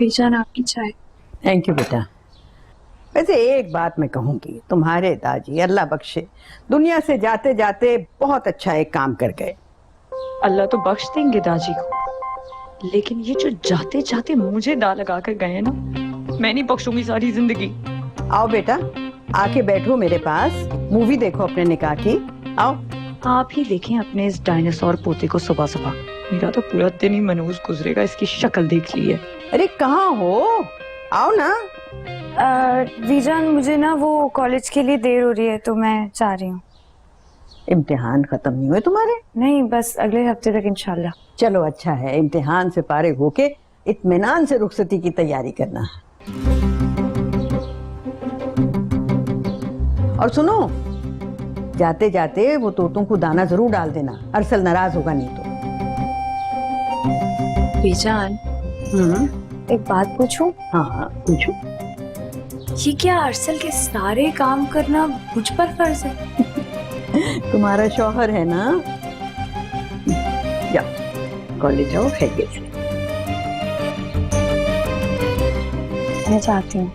बीजान आपकी चाय। Thank you बेटा। वैसे एक बात मैं कहूंगी, तुम्हारे दादी अल्लाह बख्शे दुनिया से जाते जाते बहुत अच्छा एक काम कर गए। अल्लाह तो बख्श देंगे दाजी को, लेकिन ये जो जाते जाते मुझे दा लगा कर गए ना, मैं नहीं बख्शूंगी सारी जिंदगी। आओ बेटा, आके बैठो मेरे पास, मूवी देखो अपने निकाह की। आओ। आप ही देखें अपने इस डायनासोर पोते को सुबह सुबह, मेरा तो पूरा दिन ही मनहूस गुजरेगा इसकी शक्ल देख ली है। अरे कहाँ हो, आओ ना। बीजान मुझे ना वो कॉलेज के लिए देर हो रही है तो मैं जा रही हूँ। इम्तिहान खत्म नहीं हुए तुम्हारे? नहीं, बस अगले हफ्ते तक इंशाल्लाह। चलो अच्छा है, इम्तिहान से फारिग होके इत्मीनान से रुखसती की तैयारी करना है। और सुनो, जाते जाते वो तोतों को दाना जरूर डाल देना, अरसल नाराज होगा नहीं तो। बीजान एक बात पूछूं? हाँ पूछो। ये क्या अरसल के सारे काम करना मुझ पर फर्ज है? तुम्हारा शौहर है ना। जाओ कॉलेज जाओ खैरियत से। मैं चाहती हूँ।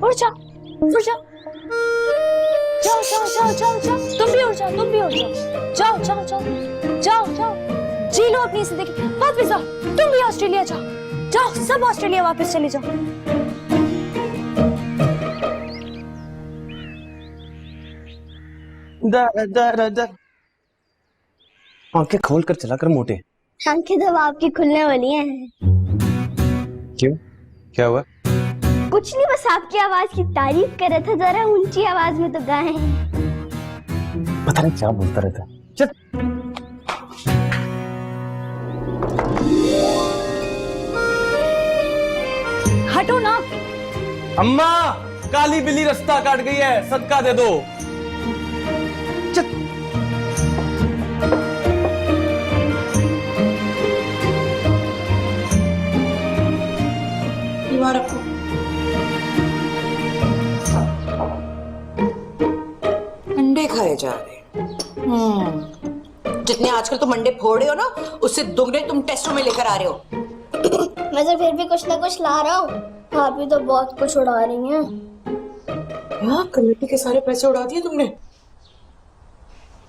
उठ जाओ, उठ जाओ, जाओ जाओ जाओ जाओ जाओ, तुम भी उठ जाओ, तुम भी उठ जाओ, जाओ जाओ जाओ जाओ जाओ, जी लो अपनी जिंदगी, वापस आओ, तुम भी ऑस्ट्रेलिया जाओ, जाओ सब ऑस्ट्रेलिया वापस चले जाओ। आंखें खोल कर चला कर मोटे। आंखें तो आपकी खुलने वाली हैं। क्यों, क्या हुआ? कुछ नहीं, बस आपकी आवाज की तारीफ कर रहा था, जरा ऊंची आवाज में तो गाएं। पता नहीं क्या बोलता रहता। चल हटो ना। अम्मा, काली बिल्ली रास्ता काट गई है, सदका दे दो। चल रखो। मंडे खाए जा रहे। जितने आजकल तुम मंडे फोड़ रहे हो ना, उससे दुगने तुम टेस्टों में लेकर आ रहे हो। मैं तो फिर भी कुछ ना कुछ ला रहा हूँ। आप भी तो बहुत कुछ उड़ा रही हैं। हाँ, कमेटी के सारे पैसे उड़ा दिए तुमने?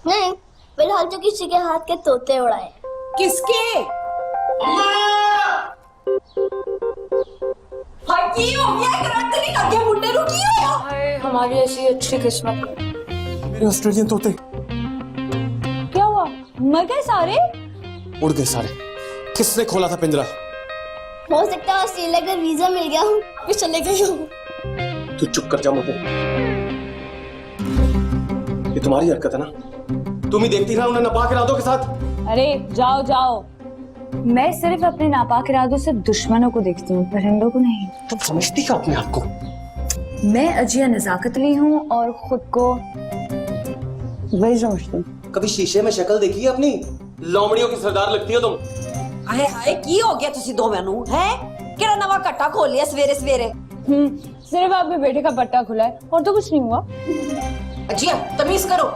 नहीं, फिलहाल तो किसी के हाथ के तोते उड़ाए। किसके? हमारी ऐसी अच्छी किस्मत। मेरे ऑस्ट्रेलियन तोते क्या हुआ, मर गए सारे? उड़ गए सारे। किसने खोला था पिंजरा? हो सकता है ऑस्ट्रेलिया का वीजा मिल गया हूँ, फिर चले गई हूँ। तू चुप कर जा मोटे। ये तुम्हारी हरकत है ना? तुम ही देखती रहा उन्हें नापाक इरादों के साथ। अरे जाओ जाओ, मैं सिर्फ अपने नापाक इरादों से दुश्मनों को देखती हूँ, परिंदों को नहीं। तुम समझती क्या अपने आप को? मैं अजिया नजाकतली हूँ और खुद को वही समझती हूँ। कभी शीशे में शक्ल देखी है अपनी? लोमड़ियों की सरदार लगती हो तुम। हाय हाय, की हो गया तुसी दो मैनू है? केड़ा नवा कट्टा खोल लिया सवेरे सवेरे? सिर्फ आपके बेटे का पट्टा खुला है और तो कुछ नहीं हुआ। अजिया, तमीज करो,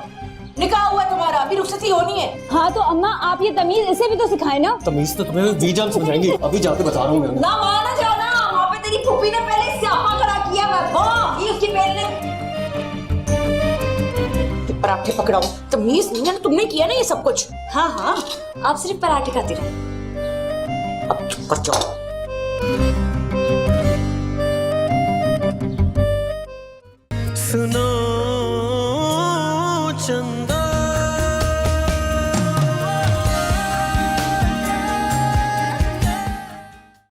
निकाह हुआ तुम्हारा, अभी रुखसती होनी है। हाँ तो अम्मा, आप ये तमीज इसे भी तो सिखाए ना। तमीज तो तुम्हें वीजान समझाएंगी, अभी जाके बता रहा हूँ मैं। ना माना जाना, वहाँ पे तेरी फूफी ने पहले स्यापा खड़ा किया है। हाँ, ये उसकी बहन ने पराठे पकड़ाओ। तमीज नहीं है, तुमने किया ना ये सब कुछ। हाँ हाँ, आप सिर्फ पराठे खाते रहो। अब चुप कर जाओ।